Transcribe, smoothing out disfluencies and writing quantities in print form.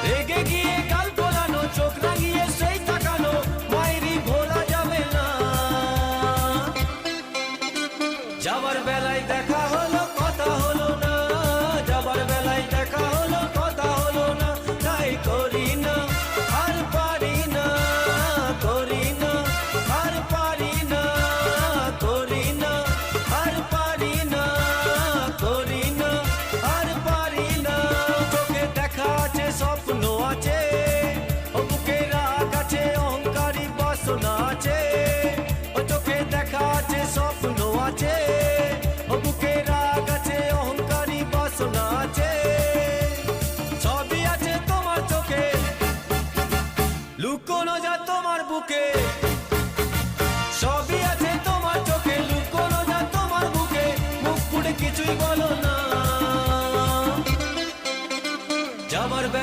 রেগে গিয়ে গাল ফোলানো, চোখ রাঙিয়ে সেই তাকানো, মায়েরই ভোলা যাবে না। যাবার বেলায় দেখা হলো, কথা হলো না, যাবার বেলায় দেখা হলো, কথা হলো না। তাই করি না, আর পারি না, করি না, আর পারি না, করি না, আর পারি না, করি না, আর পারি না। চোখে দেখা আছে, স্বপ্ন আছে, ও বুকে রাগ আছে, অহংকারী বাসনা আছে। ও চোখে দেখা আছে, স্বপ্ন আছে, ও বুকে রাগ আছে, অহংকারী বাসনা আছে। সবই আছে তোমার চোখে, লুকোনো যা তোমার বুকে। সবই আছে তোমার চোখে, লুকোনো যা তোমার বুকে। মুখ ফুটে কিছুই বলো না।